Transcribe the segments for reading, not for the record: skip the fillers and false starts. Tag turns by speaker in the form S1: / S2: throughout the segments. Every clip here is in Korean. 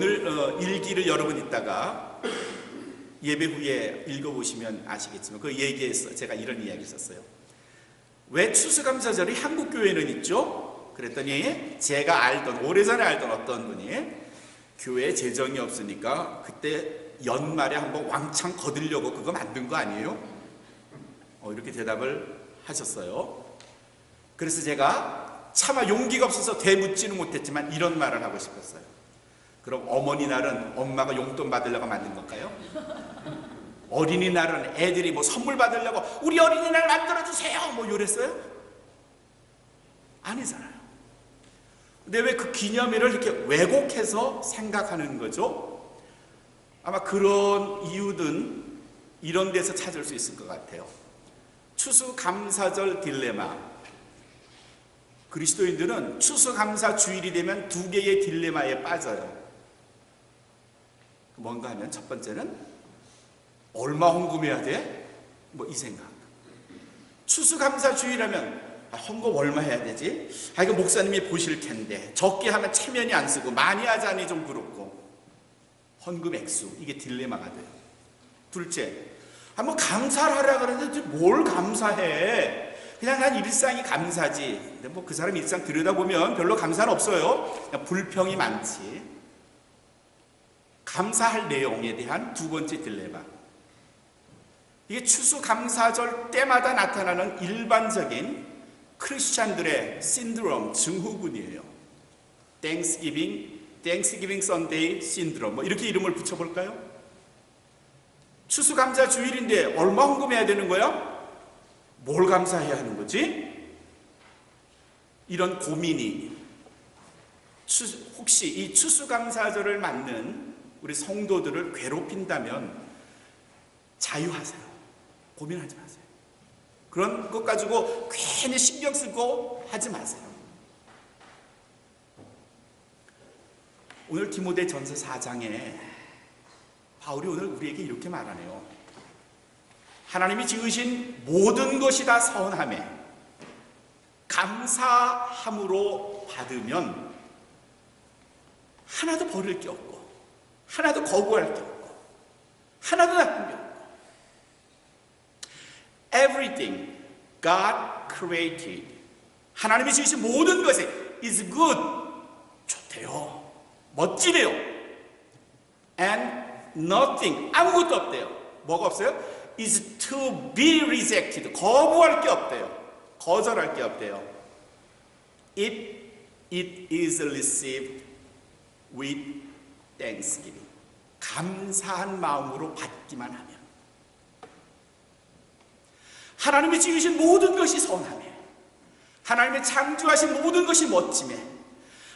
S1: 오늘 일기를 여러분 있다가 예배 후에 읽어보시면 아시겠지만 그 얘기에서 제가 이런 이야기를 썼어요. 왜 추수감사절이 한국 교회는 있죠? 그랬더니 제가 오래전에 알던 어떤 분이 교회에 재정이 없으니까 그때 연말에 한번 왕창 거두려고 그거 만든 거 아니에요? 이렇게 대답을 하셨어요. 그래서 제가 차마 용기가 없어서 되묻지는 못했지만 이런 말을 하고 싶었어요. 그럼 어머니날은 엄마가 용돈 받으려고 만든 걸까요? 어린이날은 애들이 뭐 선물 받으려고 우리 어린이날 만들어주세요 뭐 이랬어요? 아니잖아요. 근데 왜 그 기념일을 이렇게 왜곡해서 생각하는 거죠? 아마 그런 이유든 이런 데서 찾을 수 있을 것 같아요. 추수감사절 딜레마. 그리스도인들은 추수감사 주일이 되면 두 개의 딜레마에 빠져요. 뭔가 하면 첫 번째는 얼마 헌금해야 돼? 뭐 이 생각. 추수감사 주일하면 헌금 얼마 해야 되지? 이거 목사님이 보실 텐데 적게 하면 체면이 안 쓰고 많이 하자니 좀 그렇고 헌금 액수 이게 딜레마가 돼요. 둘째, 뭐 감사를 하라 그러는데 뭘 감사해? 그냥 난 일상이 감사지. 근데 뭐 그 사람 일상 들여다보면 별로 감사는 없어요. 그냥 불평이 많지. 감사할 내용에 대한 두 번째 딜레마. 이게 추수감사절 때마다 나타나는 일반적인 크리스찬들의 신드롬, 증후군이에요. Thanksgiving Sunday 신드롬, 뭐 이렇게 이름을 붙여볼까요? 추수감사 주일인데 얼마 헌금해야 되는 거야? 뭘 감사해야 하는 거지? 이런 고민이 혹시 이 추수감사절을 맞는 우리 성도들을 괴롭힌다면 자유하세요. 고민하지 마세요. 그런 것 가지고 괜히 신경 쓰고 하지 마세요. 오늘 디모데전서 4장에 바울이 오늘 우리에게 이렇게 말하네요. 하나님이 지으신 모든 것이 다 선하매 감사함으로 받으면 하나도 버릴 게 없고 하나도 거부할 게 없고 하나도 나쁜 게 없고 Everything God created 하나님이 지으신 모든 것이 is good 좋대요. 멋지대요. And nothing 아무것도 없대요. 뭐가 없어요? is to be rejected 거부할 게 없대요. 거절할 게 없대요. If it is received with thanksgiving 감사한 마음으로 받기만 하면 하나님이 지으신 모든 것이 선하며 하나님이 창조하신 모든 것이 멋지며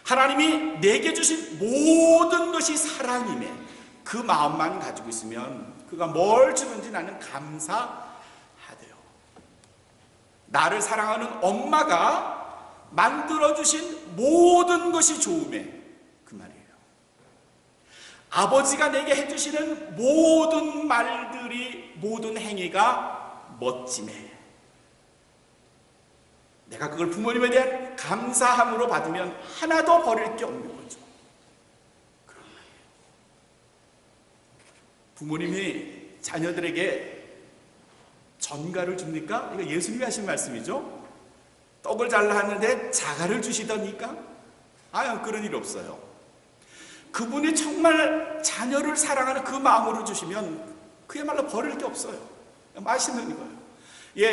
S1: 하나님이 내게 주신 모든 것이 사랑이며 그 마음만 가지고 있으면 그가 뭘 주든지 나는 감사하대요. 나를 사랑하는 엄마가 만들어주신 모든 것이 좋으며 그 말이에요. 아버지가 내게 해주시는 모든 말들이 모든 행위가 멋지매 내가 그걸 부모님에 대한 감사함으로 받으면 하나도 버릴 게 없는 거죠. 그런 말이에요. 부모님이 자녀들에게 전가를 줍니까? 이거 예수님이 하신 말씀이죠. 떡을 잘랐는데 자가를 주시더니까? 그런 일 없어요. 그분이 정말 자녀를 사랑하는 그 마음으로 주시면 그야말로 버릴 게 없어요. 맛있는 거예요.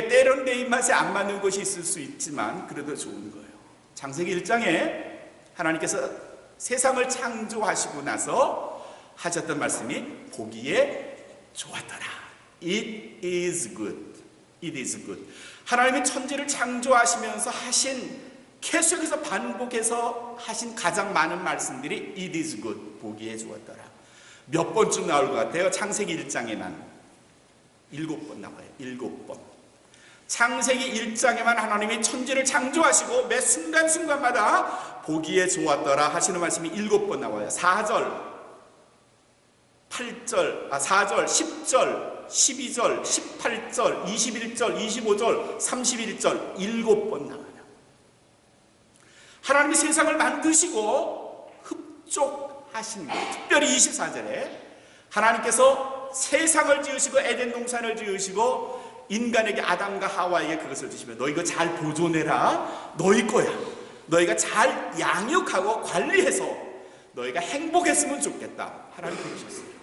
S1: 때론 내 입맛에 안 맞는 것이 있을 수 있지만 그래도 좋은 거예요. 창세기 1장에 하나님께서 세상을 창조하시고 나서 하셨던 말씀이 보기에 좋았더라. It is good. It is good. 하나님이 천지를 창조하시면서 하신 계속해서 반복해서 하신 가장 많은 말씀들이 It is good. 보기에 좋았더라. 몇 번쯤 나올 것 같아요? 창세기 1장에만 7번 나와요. 7번. 창세기 1장에만 하나님이 천지를 창조하시고 매 순간순간마다 보기에 좋았더라 하시는 말씀이 7번 나와요. 4절, 8절, 4절, 10절, 12절, 18절, 21절, 25절, 31절 7번 나와요. 하나님이 세상을 만드시고 하신 거예요. 특별히 24절에 하나님께서 세상을 지으시고 에덴 동산을 지으시고 인간에게 아담과 하와에게 그것을 주시면 너 이거 잘 보존해라. 너희 거야. 너희가 잘 양육하고 관리해서 너희가 행복했으면 좋겠다. 하나님 그러셨어요.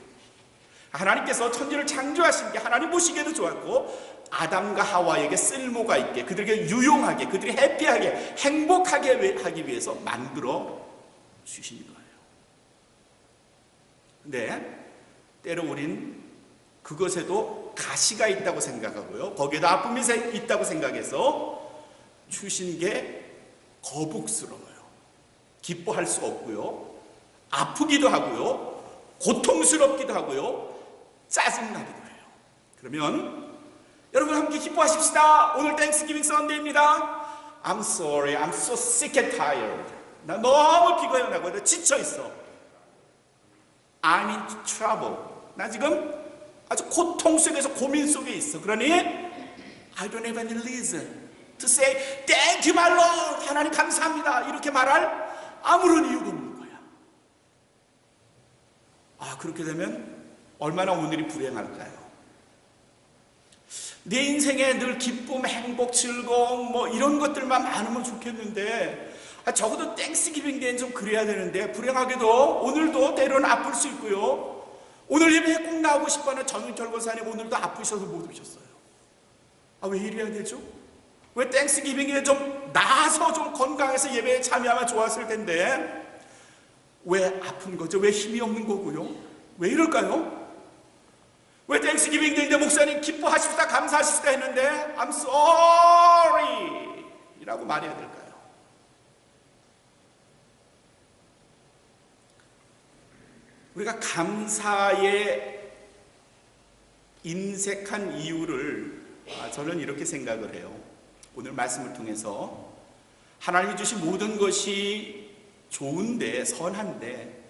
S1: 하나님께서 천지를 창조하신 게 하나님 보시기에도 좋았고 아담과 하와에게 쓸모가 있게 그들에게 유용하게 그들이 해피하게 행복하게 하기 위해서 만들어 주신 거예요. 근데 때로 우린 그것에도 가시가 있다고 생각하고요. 거기에도 아픔이 있다고 생각해서 주신 게 거북스러워요. 기뻐할 수 없고요. 아프기도 하고요. 고통스럽기도 하고요. 짜증나기도 해요. 그러면 여러분 함께 기뻐하십시다. 오늘 땡스기빙 선데이입니다. I'm sorry, I'm so sick and tired. 나 너무 피가 나고 지쳐 있어. I'm in trouble. 나 지금 아주 고통 속에서 고민 속에 있어. 그러니 I don't have any reason to say thank you my Lord. 하나님 감사합니다. 이렇게 말할 아무런 이유가 없는 거야. 아, 그렇게 되면 얼마나 오늘이 불행할까요? 내 인생에 늘 기쁨, 행복, 즐거움 뭐 이런 것들만 많으면 좋겠는데 적어도 땡스기빙 데이는 좀 그래야 되는데 불행하게도 오늘도 때로는 아플 수 있고요. 오늘 예배에 꼭 나오고 싶어하는 전윤철 권사님 오늘도 아프셔서 못 오셨어요. 아, 왜 이래야 되죠? 왜 땡스기빙에 좀 나아서 좀 건강해서 예배에 참여하면 좋았을 텐데 왜 아픈 거죠? 왜 힘이 없는 거고요? 왜 이럴까요? 왜 땡스기빙 데이인데 목사님 기뻐하십시다 감사하십시다 했는데 I'm sorry 이라고 말해야 될까요? 우리가 감사에 인색한 이유를 저는 이렇게 생각을 해요. 오늘 말씀을 통해서 하나님이 주신 모든 것이 좋은데 선한데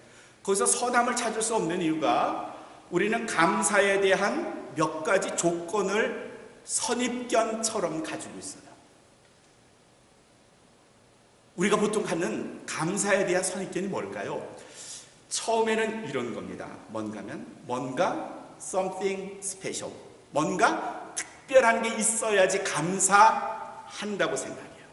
S1: 거기서 선함을 찾을 수 없는 이유가 우리는 감사에 대한 몇 가지 조건을 선입견처럼 가지고 있어요. 우리가 보통 갖는 감사에 대한 선입견이 뭘까요? 처음에는 이런 겁니다. 뭔가 something special, 뭔가 특별한 게 있어야지 감사한다고 생각해요.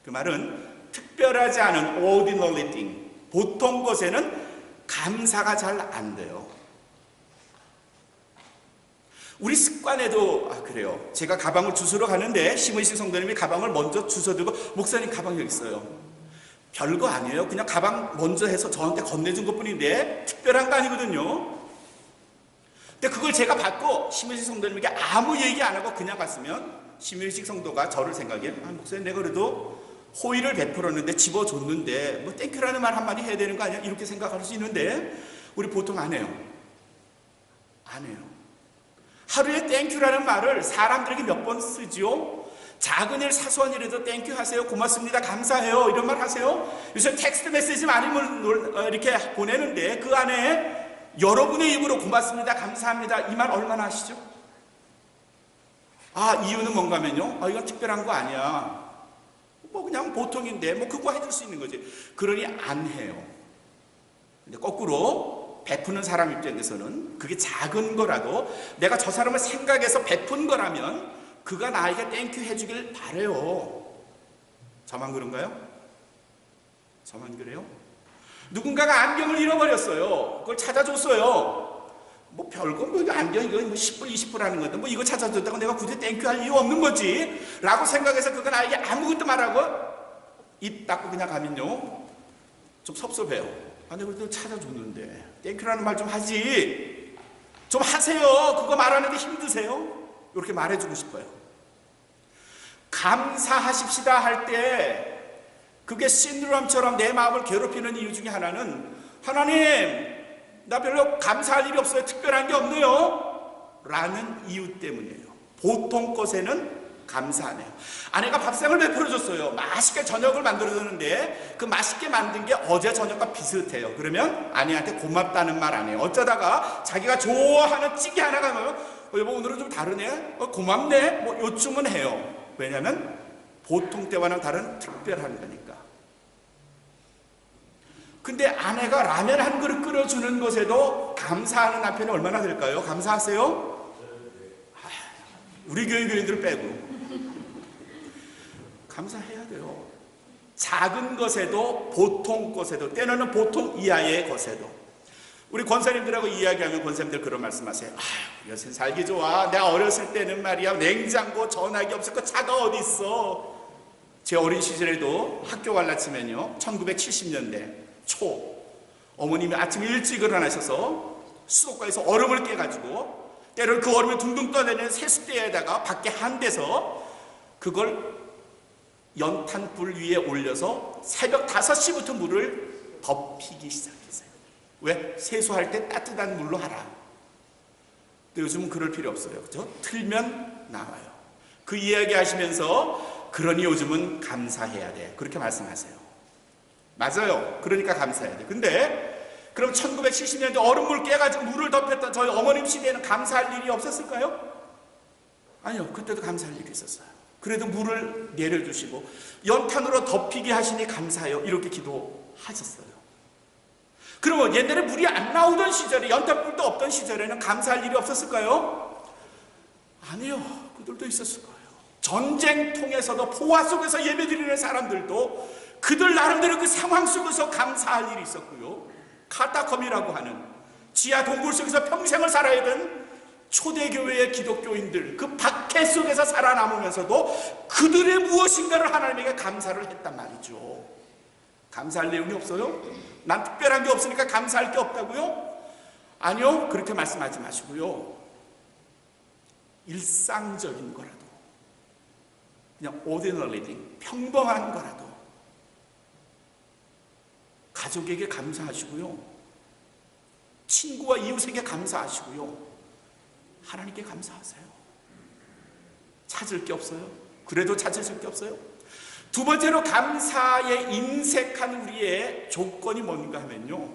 S1: 그 말은 특별하지 않은 ordinary thing, 보통 것에는 감사가 잘 안 돼요. 우리 습관에도 그래요. 제가 가방을 주스러 가는데 심은식 성도님이 가방을 먼저 주워들고 목사님 가방 여기 있어요. 별거 아니에요. 그냥 가방 먼저 해서 저한테 건네준 것뿐인데 특별한 거 아니거든요. 근데 그걸 제가 받고 심은식 성도님에게 아무 얘기 안 하고 그냥 갔으면 심은식 성도가 저를 생각해 목사님 내가 그래도 호의를 베풀었는데 집어줬는데 뭐 땡큐라는 말 한마디 해야 되는 거 아니야? 이렇게 생각할 수 있는데 우리 보통 안 해요. 안 해요. 하루에 땡큐라는 말을 사람들에게 몇 번 쓰지요? 작은 일 사소한 일에도 땡큐 하세요. 고맙습니다. 감사해요. 이런 말 하세요. 요새 텍스트 메시지 많이 이렇게 보내는데 그 안에 여러분의 입으로 고맙습니다. 감사합니다. 이 말 얼마나 하시죠? 이유는 뭔가 하면요. 이건 특별한 거 아니야. 뭐 그냥 보통인데 뭐 그거 해줄 수 있는 거지. 그러니 안 해요. 근데 거꾸로 베푸는 사람 입장에서는 그게 작은 거라도 내가 저 사람을 생각해서 베푼 거라면 그가 나에게 땡큐 해주길 바래요. 저만 그런가요? 저만 그래요? 누군가가 안경을 잃어버렸어요. 그걸 찾아줬어요. 뭐 별거 뭐 안경 이거 뭐 10불 20불 하는 건데 뭐 이거 찾아줬다고 내가 굳이 땡큐 할 이유 없는 거지 라고 생각해서 그가 나에게 아무것도 말하고 입 닫고 그냥 가면요 좀 섭섭해요. 내가 그래도 찾아줬는데 땡큐라는 말 좀 하지 좀 하세요. 그거 말하는데 힘드세요? 이렇게 말해주고 싶어요. 감사하십시다 할 때 그게 신드롬처럼 내 마음을 괴롭히는 이유 중에 하나는 하나님 나 별로 감사할 일이 없어요. 특별한 게 없네요 라는 이유 때문이에요. 보통 것에는 감사 안 해요. 아내가 밥상을 베풀어줬어요. 맛있게 저녁을 만들어줬는데 그 맛있게 만든 게 어제 저녁과 비슷해요. 그러면 아내한테 고맙다는 말 안 해요. 어쩌다가 자기가 좋아하는 찌개 하나가 나면 여보 오늘은 좀 다르네? 고맙네? 뭐 요쯤은 해요. 왜냐하면 보통 때와는 다른 특별한 거니까. 근데 아내가 라면 한 그릇 끓여주는 것에도 감사하는 남편이 얼마나 될까요? 감사하세요? 우리 교인들 빼고 감사해야 돼요. 작은 것에도, 보통 것에도, 때로는 보통 이하의 것에도. 우리 권사님들하고 이야기하면 권사님들 그런 말씀하세요. 요새 살기 좋아. 내가 어렸을 때는 말이야 냉장고, 전화기 없었고 차가 어디 있어. 제 어린 시절에도 학교 갈라치면요 1970년대 초 어머님이 아침에 일찍 일어나셔서 수도가에서 얼음을 깨가지고 때로는 그 얼음이 둥둥 떠내리는 세숫대에다가 밖에 한 데서 그걸 연탄불 위에 올려서 새벽 5시부터 물을 덮이기 시작했어요. 왜? 세수할 때 따뜻한 물로 하라. 근데 요즘은 그럴 필요 없어요. 그죠? 틀면 나와요. 그 이야기 하시면서 그러니 요즘은 감사해야 돼. 그렇게 말씀하세요. 맞아요. 그러니까 감사해야 돼. 근데 그럼 1970년대 얼음물 깨가지고 물을 덮였던 저희 어머님 시대에는 감사할 일이 없었을까요? 아니요. 그때도 감사할 일이 있었어요. 그래도 물을 내려주시고 연탄으로 덮이게 하시니 감사해요. 이렇게 기도하셨어요. 그러면 옛날에 물이 안 나오던 시절에 연탄불도 없던 시절에는 감사할 일이 없었을까요? 아니요. 그들도 있었을 거예요. 전쟁통에서도 포화 속에서 예배드리는 사람들도 그들 나름대로 그 상황 속에서 감사할 일이 있었고요. 카타콤이라고 하는 지하 동굴 속에서 평생을 살아야 되는 초대교회의 기독교인들 그 박해 속에서 살아남으면서도 그들의 무엇인가를 하나님에게 감사를 했단 말이죠. 감사할 내용이 없어요? 난 특별한 게 없으니까 감사할 게 없다고요? 아니요. 그렇게 말씀하지 마시고요. 일상적인 거라도 그냥 ordinary thing, 평범한 거라도 가족에게 감사하시고요. 친구와 이웃에게 감사하시고요. 하나님께 감사하세요. 찾을 게 없어요. 그래도 찾으실 게 없어요. 두 번째로 감사에 인색한 우리의 조건이 뭔가 하면요.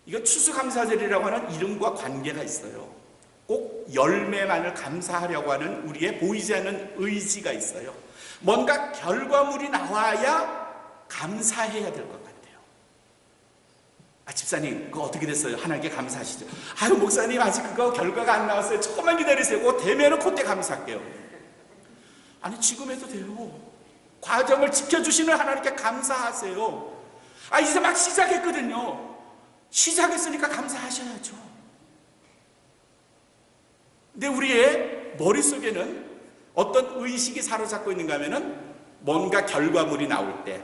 S1: 이거 추수감사절이라고 하는 이름과 관계가 있어요. 꼭 열매만을 감사하려고 하는 우리의 보이지 않는 의지가 있어요. 뭔가 결과물이 나와야 감사해야 될 것 같아요. 집사님 그거 어떻게 됐어요? 하나님께 감사하시죠. 아유 목사님 아직 그거 결과가 안 나왔어요. 조금만 기다리세요. 그거 되면은 그때 감사할게요. 아니 지금 해도 돼요. 과정을 지켜주시는 하나님께 감사하세요. 이제 막 시작했거든요. 시작했으니까 감사하셔야죠. 근데 우리의 머릿속에는 어떤 의식이 사로잡고 있는가 하면은 뭔가 결과물이 나올 때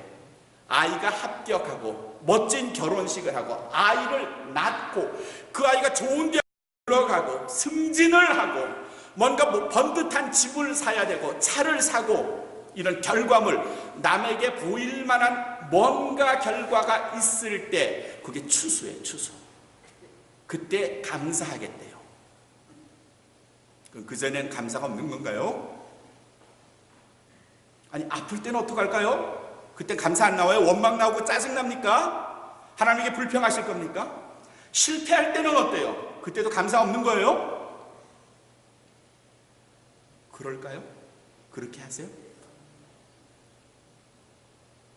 S1: 아이가 합격하고 멋진 결혼식을 하고 아이를 낳고 그 아이가 좋은 대학에 들어가고 승진을 하고 뭔가 번듯한 집을 사야 되고 차를 사고 이런 결과물 남에게 보일 만한 뭔가 결과가 있을 때 그게 추수예요. 추수. 그때 감사하겠대요. 그전엔 감사가 없는 건가요? 아니 아플 때는 어떡할까요? 그때 감사 안 나와요? 원망 나오고 짜증 납니까? 하나님께 불평하실 겁니까? 실패할 때는 어때요? 그때도 감사 없는 거예요? 그럴까요? 그렇게 하세요?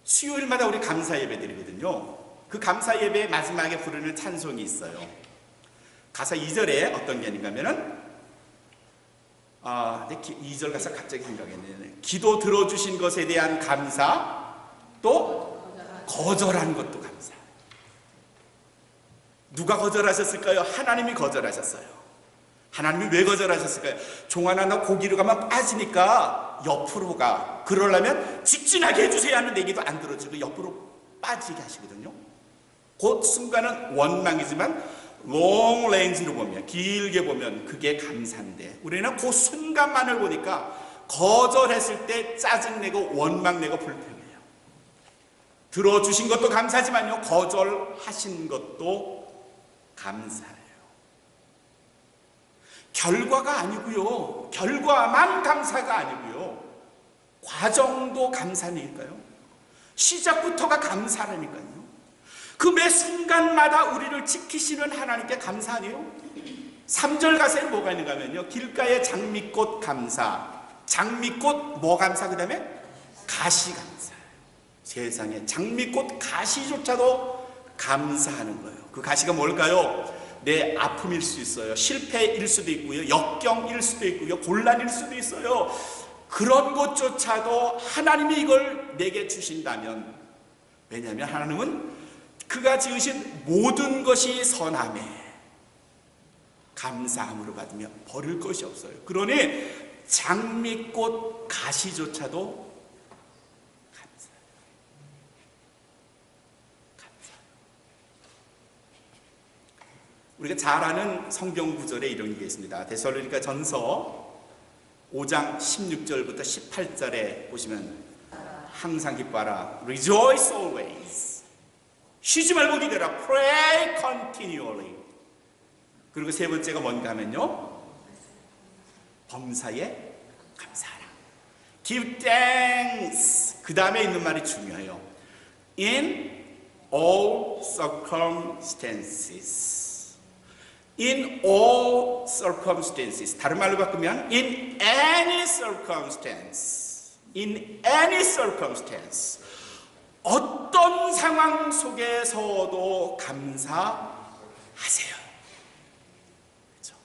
S1: 수요일마다 우리 감사 예배 드리거든요. 그 감사 예배의 마지막에 부르는 찬송이 있어요. 가사 2절에 어떤 게 있는가 하면은 2절 가사 갑자기 생각이 나네. 기도 들어주신 것에 대한 감사 또 거절한 것도 감사. 누가 거절하셨을까요? 하나님이 거절하셨어요. 하나님이 왜 거절하셨을까요? 종아나 너 고기로 가면 빠지니까 옆으로 가. 그러려면 직진하게 해주세요 하는 얘기도 안 들어주고 옆으로 빠지게 하시거든요. 그 순간은 원망이지만 롱 레인지로 보면 길게 보면 그게 감사인데 우리는 그 순간만을 보니까 거절했을 때 짜증내고 원망내고 불평해요. 들어주신 것도 감사하지만요 거절하신 것도 감사해요. 결과가 아니고요. 결과만 감사가 아니고요. 과정도 감사니까요. 시작부터가 감사라니까요. 그 매 순간마다 우리를 지키시는 하나님께 감사 아니에요? 3절 가사에 뭐가 있는가 하면요. 길가의 장미꽃 감사. 장미꽃 뭐 감사? 그 다음에 가시 감사. 세상에 장미꽃 가시조차도 감사하는 거예요. 그 가시가 뭘까요? 내 아픔일 수 있어요. 실패일 수도 있고요. 역경일 수도 있고요. 곤란일 수도 있어요. 그런 것조차도 하나님이 이걸 내게 주신다면, 왜냐하면 하나님은 그가 지으신 모든 것이 선함에 감사함으로 받으며 버릴 것이 없어요. 그러니 장미꽃 가시조차도 우리가 잘 아는 성경 구절에 이런 게 있습니다. 데살로니가 전서 5장 16절부터 18절에 보시면 항상 기뻐하라, rejoice always, 쉬지 말고 기도하라, pray continually. 그리고 세 번째가 뭔가 하면요, 범사에 감사하라, give thanks. 그 다음에 있는 말이 중요해요. in all circumstances. In all circumstances. 다른 말로 바꾸면 in any circumstance. In any circumstance. 어떤 상황 속에서도 감사하세요. 그렇죠?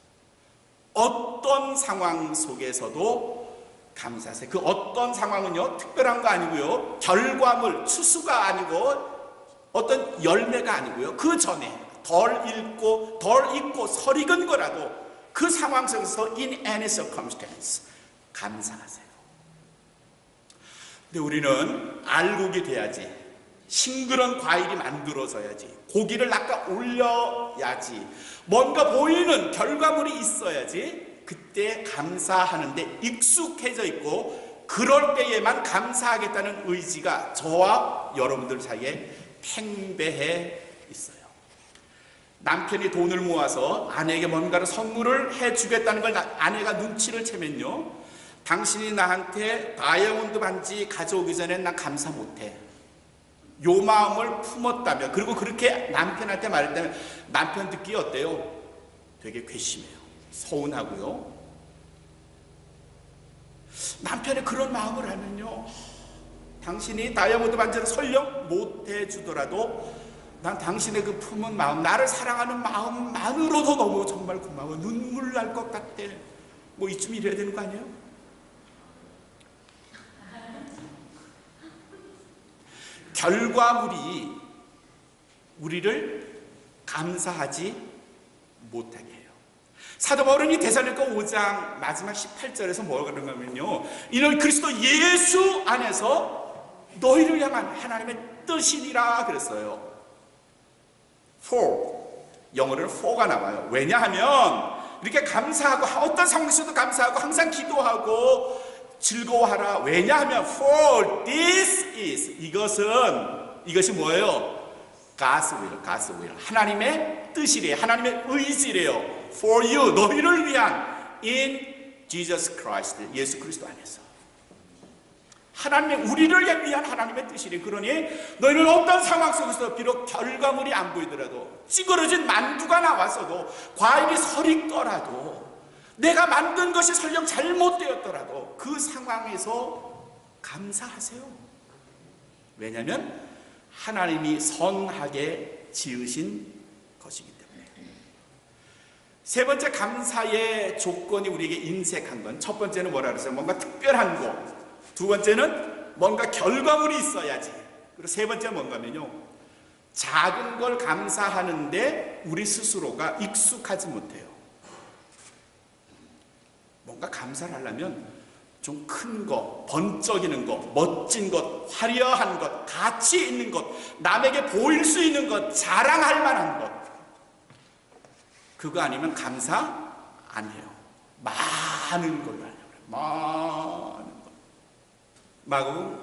S1: 어떤 상황 속에서도 감사하세요. 그 어떤 상황은요, 특별한 거 아니고요, 결과물, 추수가 아니고 어떤 열매가 아니고요, 그 전에 덜 익고 설익은 거라도 그 상황 속에서 in any circumstance 감사하세요. 근데 우리는 알곡이 돼야지, 싱그런 과일이 만들어져야지, 고기를 낚아 올려야지, 뭔가 보이는 결과물이 있어야지 그때 감사하는데 익숙해져 있고, 그럴 때에만 감사하겠다는 의지가 저와 여러분들 사이에 팽배해 있어요. 남편이 돈을 모아서 아내에게 뭔가를 선물을 해주겠다는 걸 아내가 눈치를 채면요, 당신이 나한테 다이아몬드 반지 가져오기 전에 난 감사 못해, 요 마음을 품었다면, 그리고 그렇게 남편한테 말했다면 남편 듣기 어때요? 되게 괘씸해요. 서운하고요. 남편의 그런 마음을 알면요, 당신이 다이아몬드 반지를 설령 못해주더라도 난 당신의 그 품은 마음, 나를 사랑하는 마음만으로도 너무 정말 고마워, 눈물 날 것 같아, 뭐 이쯤 이래야 되는 거 아니에요? 결과물이 우리를 감사하지 못하게 해요. 사도 바울은 이 데살로니가 5장 마지막 18절에서 뭐가 그런가면요, 이는 그리스도 예수 안에서 너희를 향한 하나님의 뜻이니라 그랬어요. for, 영어로는 for가 나와요. 왜냐하면 이렇게 감사하고, 어떤 상황에서도 감사하고 항상 기도하고 즐거워하라. 왜냐하면 for this is, 이것이 뭐예요? God's will, 하나님의 뜻이래요. 하나님의 의지래요. for you, 너희를 위한 in Jesus Christ, 예수 그리스도 안에서 하나님의, 우리를 위한 하나님의 뜻이래. 그러니 너희는 어떤 상황 속에서 비록 결과물이 안 보이더라도, 찌그러진 만두가 나왔어도, 과일이 설익더라도, 내가 만든 것이 설령 잘못되었더라도 그 상황에서 감사하세요. 왜냐하면 하나님이 선하게 지으신 것이기 때문에. 세 번째 감사의 조건이 우리에게 인색한 건, 첫 번째는 뭐라 그랬어요? 뭔가 특별한 거. 두 번째는 뭔가 결과물이 있어야지. 그리고 세 번째는 뭔가면요, 작은 걸 감사하는데 우리 스스로가 익숙하지 못해요. 뭔가 감사를 하려면 좀 큰 것, 번쩍이는 것, 멋진 것, 화려한 것, 가치 있는 것, 남에게 보일 수 있는 것, 자랑할 만한 것, 그거 아니면 감사 안 해요. 많은 걸로 하려고 그래요. 많은 것. 마가복음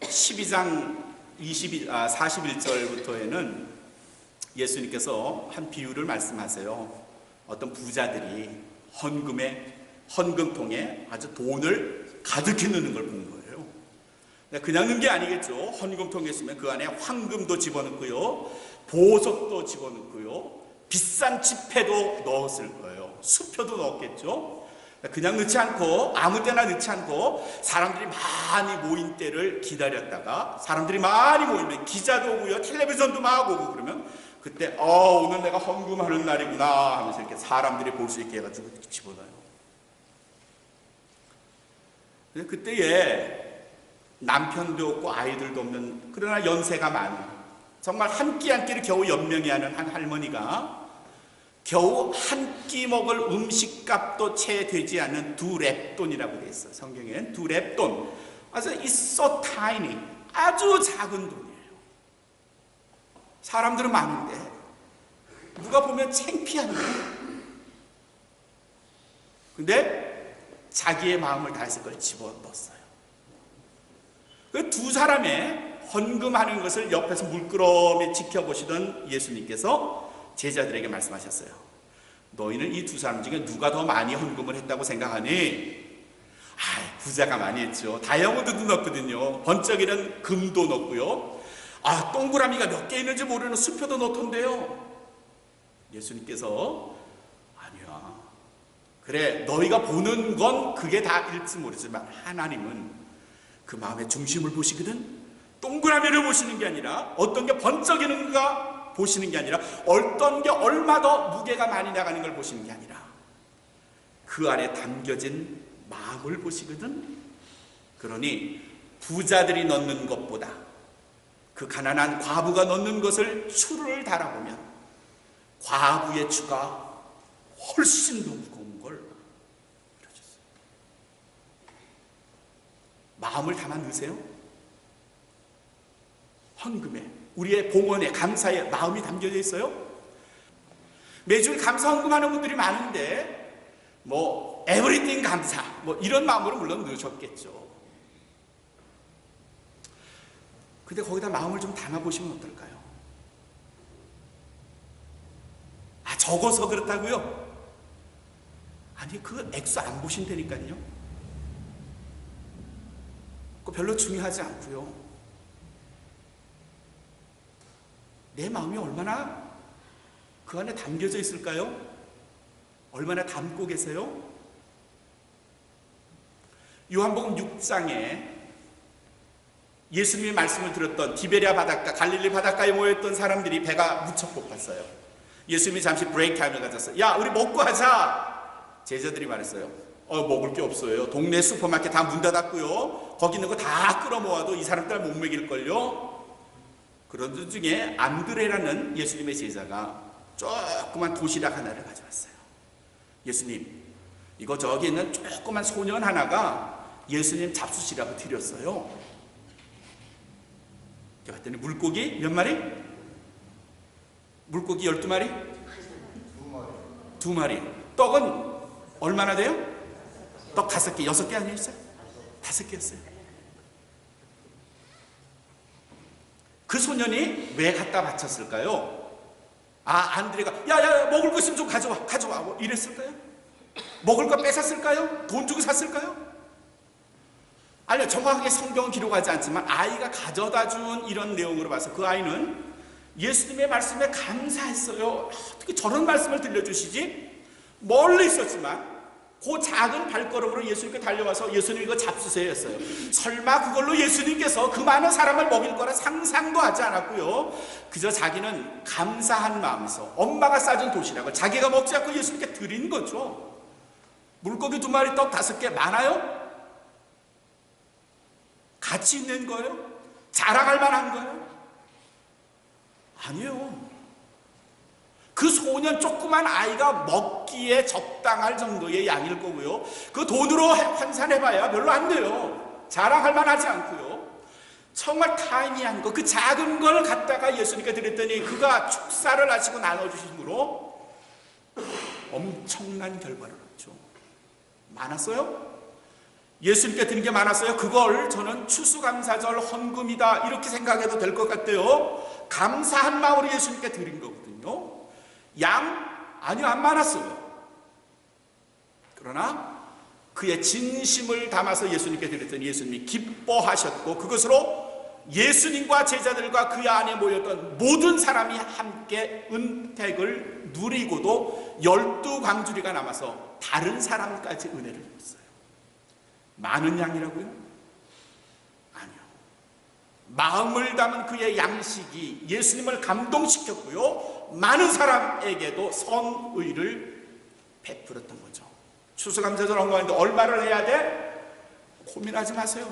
S1: 12장 41절부터에는 예수님께서 한 비유를 말씀하세요. 어떤 부자들이 헌금통에 아주 돈을 가득히 넣는 걸 본 거예요. 그냥 넣은 게 아니겠죠. 헌금통에 있으면 그 안에 황금도 집어넣고요, 보석도 집어넣고요, 비싼 지폐도 넣었을 거예요. 수표도 넣었겠죠. 그냥 넣지 않고 아무 때나 넣지 않고 사람들이 많이 모인 때를 기다렸다가 사람들이 많이 모이면 기자도 오고요, 텔레비전도 막 오고 그러면 그때 오늘 내가 헌금하는 날이구나 하면서 이렇게 사람들이 볼 수 있게 해가지고 집어넣어요. 그때에 남편도 없고 아이들도 없는, 그러나 연세가 많은, 정말 한 끼 한 끼를 겨우 연명해야 하는 한 할머니가 겨우 한 끼 먹을 음식값도 채 되지 않는 2렙돈이라고 되어 있어요. 성경엔 2렙돈. 그래서 it's so tiny, 아주 작은 돈이에요. 사람들은 많은데 누가 보면 창피한 거예요. 근데 자기의 마음을 다해서 그걸 집어넣었어요. 그 두 사람의 헌금하는 것을 옆에서 물끄러미 지켜보시던 예수님께서 제자들에게 말씀하셨어요. 너희는 이 두 사람 중에 누가 더 많이 헌금을 했다고 생각하니? 부자가 많이 했죠. 다이아몬드도 넣었거든요. 번쩍이는 금도 넣었고요. 동그라미가 몇 개 있는지 모르는 수표도 넣던데요. 예수님께서 아니야. 그래, 너희가 보는 건 그게 다일지 모르지만 하나님은 그 마음의 중심을 보시거든. 동그라미를 보시는 게 아니라, 어떤 게 번쩍이는가 보시는 게 아니라, 어떤 게 얼마 더 무게가 많이 나가는 걸 보시는 게 아니라 그 안에 담겨진 마음을 보시거든. 그러니 부자들이 넣는 것보다 그 가난한 과부가 넣는 것을 추를 달아보면 과부의 추가 훨씬 더 무거운 걸 알아줬어요. 마음을 담아 넣으세요. 헌금에, 우리의 봉헌에, 감사에 마음이 담겨져 있어요. 매주 감사 헌금하는 분들이 많은데 에브리띵 감사 이런 마음으로 물론 넣으셨겠죠. 근데 거기다 마음을 좀 담아보시면 어떨까요? 적어서 그렇다고요? 아니, 그 액수 안 보신다니까요. 그거 별로 중요하지 않고요. 내 마음이 얼마나 그 안에 담겨져 있을까요? 얼마나 담고 계세요? 요한복음 6장에 예수님의 말씀을 들었던 디베랴 바닷가, 갈릴리 바닷가에 모였던 사람들이 배가 무척 고팠어요. 예수님이 잠시 브레이크 타임을 가졌어요. 야, 우리 먹고 하자. 제자들이 말했어요. 먹을 게 없어요. 동네 슈퍼마켓 다 문 닫았고요. 거기 있는 거 다 끌어모아도 이 사람들 못 먹일걸요. 그런 중에 안드레라는 예수님의 제자가 조그만 도시락 하나를 가져왔어요. 예수님, 이거 저기 있는 조그만 소년 하나가 예수님 잡수시라고 드렸어요. 그랬더니 물고기 몇 마리? 물고기 12마리? 2마리. 떡은 얼마나 돼요? 떡 5개, 6개 아니었어요? 5개였어요. 그 소년이 왜 갖다 바쳤을까요? 안드레가 야 먹을 거 있으면 좀 가져와 이랬을까요? 먹을 거 뺏었을까요? 돈 주고 샀을까요? 아니요, 정확하게 성경은 기록하지 않지만 아이가 가져다 준 이런 내용으로 봐서 그 아이는 예수님의 말씀에 감사했어요. 어떻게 저런 말씀을 들려주시지? 멀리 있었지만 그 작은 발걸음으로 예수님께 달려와서 예수님 이거 잡수세요 했어요. 설마 그걸로 예수님께서 그 많은 사람을 먹일 거라 상상도 하지 않았고요. 그저 자기는 감사한 마음에서 엄마가 싸준 도시락을 자기가 먹지 않고 예수님께 드린 거죠. 물고기 2마리, 떡 5개 많아요? 가치 있는 거예요? 자랑할 만한 거예요? 아니에요. 그 소년 조그만 아이가 먹기에 적당할 정도의 양일 거고요. 그 돈으로 환산해봐야 별로 안 돼요. 자랑할 만하지 않고요. 정말 타이니한 거, 그 작은 걸 갖다가 예수님께 드렸더니 그가 축사를 하시고 나눠주심으로 엄청난 결과를 얻죠. 많았어요? 예수님께 드린 게 많았어요? 그걸 저는 추수감사절 헌금이다 이렇게 생각해도 될 것 같아요. 감사한 마음으로 예수님께 드린 거거든요. 아니요, 안 많았어요. 그러나 그의 진심을 담아서 예수님께 드렸더니 예수님이 기뻐하셨고 그것으로 예수님과 제자들과 그 안에 모였던 모든 사람이 함께 은택을 누리고도 12광주리가 남아서 다른 사람까지 은혜를 줬어요. 많은 양이라고요? 아니요. 마음을 담은 그의 양식이 예수님을 감동시켰고요, 많은 사람에게도 선의를 베풀었던 거죠. 추수감사절 헌금하는데 얼마를 해야 돼? 고민하지 마세요.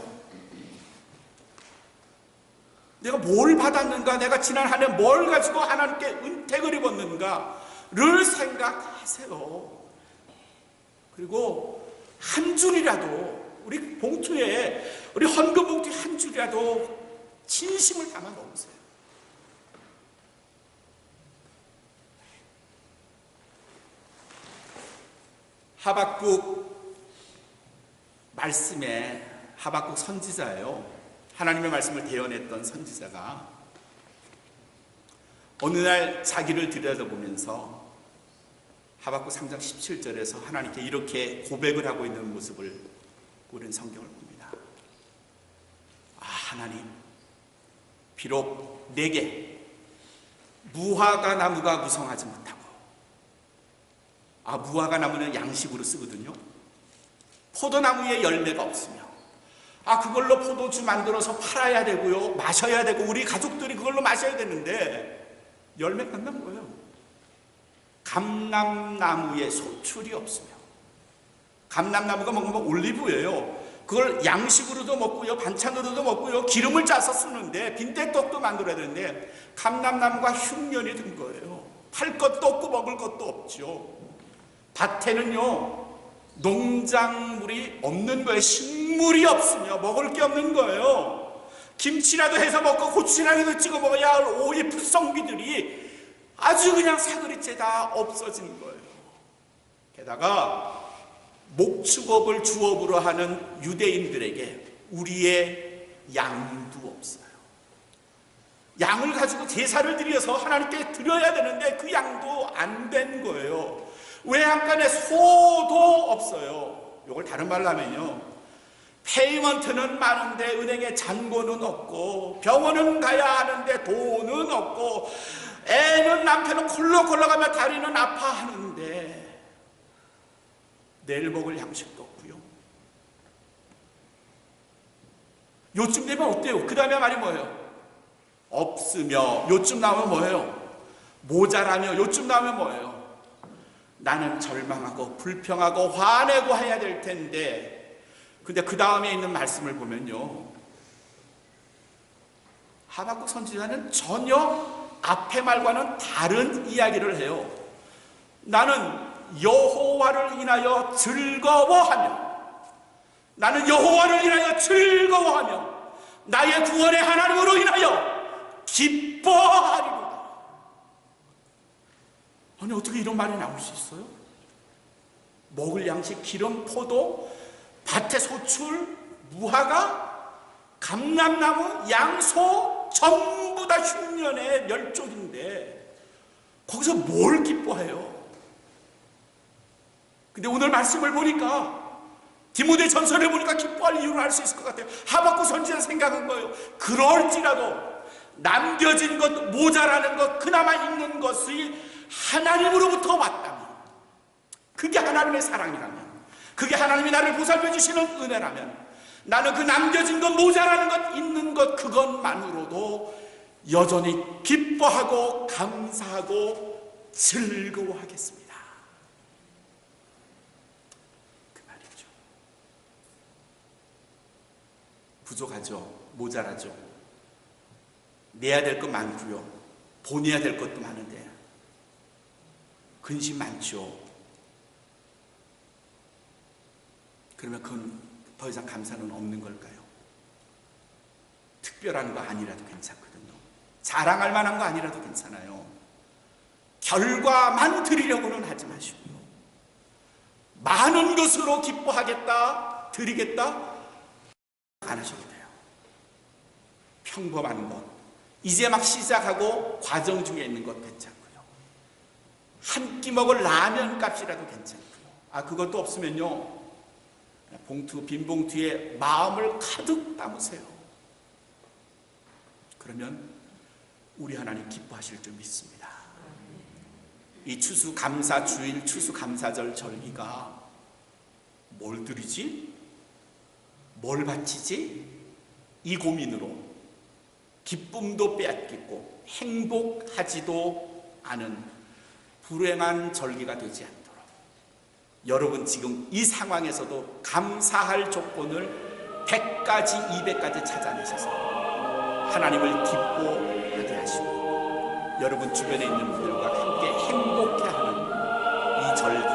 S1: 내가 뭘 받았는가, 내가 지난 한 해 뭘 가지고 하나님께 은택을 입었는가를 생각하세요. 그리고 한 줄이라도, 우리 봉투에, 우리 헌금 봉투에 한 줄이라도 진심을 담아 놓으세요. 하박국 말씀에, 하박국 선지자예요. 하나님의 말씀을 대언했던 선지자가 어느 날 자기를 들여다보면서 하박국 3장 17절에서 하나님께 이렇게 고백을 하고 있는 모습을 우리는 성경을 봅니다. 아, 하나님, 비록 내게 무화과 나무가 무성하지 못하고, 무화과 나무는 양식으로 쓰거든요. 포도나무에 열매가 없으며, 그걸로 포도주 만들어서 팔아야 되고요, 마셔야 되고, 우리 가족들이 그걸로 마셔야 되는데 열매가 안 난 거예요. 감람나무에 소출이 없으며, 감람나무가 먹으면 올리브예요. 그걸 양식으로도 먹고요, 반찬으로도 먹고요, 기름을 짜서 쓰는데, 빈대떡도 만들어야 되는데 감람나무가 흉년이 든 거예요. 팔 것도 없고 먹을 것도 없죠. 밭에는요, 농작물이 없는 거예요. 식물이 없으며 먹을 게 없는 거예요. 김치라도 해서 먹고 고추라도 찍어 먹어야 할 오이 풀성비들이 아주 그냥 사그리째 다 없어진 거예요. 게다가 목축업을 주업으로 하는 유대인들에게 우리의 양도 없어요. 양을 가지고 제사를 드려서 하나님께 드려야 되는데 그 양도 안 된 거예요. 외양간에 소도 없어요. 이걸 다른 말로 하면요, 페이먼트는 많은데 은행에 잔고는 없고, 병원은 가야 하는데 돈은 없고, 애는 남편은 콜록콜록 하며 다리는 아파하는데 내일 먹을 양식도 없고요. 요쯤 되면 어때요? 그 다음에 말이 뭐예요? 없으며, 요쯤 나오면 뭐예요? 모자라며, 요쯤 나오면 뭐예요? 나는 절망하고 불평하고 화내고 해야 될 텐데. 근데 그 다음에 있는 말씀을 보면요, 하박국 선지자는 전혀 앞의 말과는 다른 이야기를 해요. 나는 여호와를 인하여 즐거워하며, 나는 여호와를 인하여 즐거워하며 나의 구원의 하나님으로 인하여 기뻐하리로다. 아니, 어떻게 이런 말이 나올 수 있어요? 먹을 양식, 기름, 포도, 밭의 소출, 무화과, 감람나무, 양소 전부 다 흉년의 멸종인데 거기서 뭘 기뻐해요? 근데 오늘 말씀을 보니까, 디모데 전서를 보니까 기뻐할 이유를 알 수 있을 것 같아요. 하박국 선지자 생각한 거예요. 그럴지라도 남겨진 것, 모자라는 것, 그나마 있는 것이 하나님으로부터 왔다면, 그게 하나님의 사랑이라면, 그게 하나님이 나를 보살펴 주시는 은혜라면, 나는 그 남겨진 것, 모자라는 것, 있는 것, 그것만으로도 여전히 기뻐하고 감사하고 즐거워하겠습니다. 그 말이죠. 부족하죠. 모자라죠. 내야 될 것 많고요, 보내야 될 것도 많은데 근심 많죠. 그러면 그건 더 이상 감사는 없는 걸까요? 특별한 거 아니라도 괜찮거든요. 자랑할 만한 거 아니라도 괜찮아요. 결과만 드리려고는 하지 마시고요, 많은 것으로 기뻐하겠다, 드리겠다 안 하셔도 돼요. 평범한 것, 이제 막 시작하고 과정 중에 있는 것 괜찮고요, 한 끼 먹을 라면 값이라도 괜찮고요. 그것도 없으면요, 봉투, 빈 봉투에 마음을 가득 담으세요. 그러면 우리 하나님 기뻐하실 줄 믿습니다. 이 추수감사주일, 추수감사절 절기가 뭘 드리지? 뭘 바치지? 이 고민으로 기쁨도 빼앗기고 행복하지도 않은 불행한 절기가 되지 않도록 여러분 지금 이 상황에서도 감사할 조건을 100가지 200가지 찾아내셔서 하나님을 기뻐하게 하시고 여러분 주변에 있는 분들과 함께 행복해하는 이 절기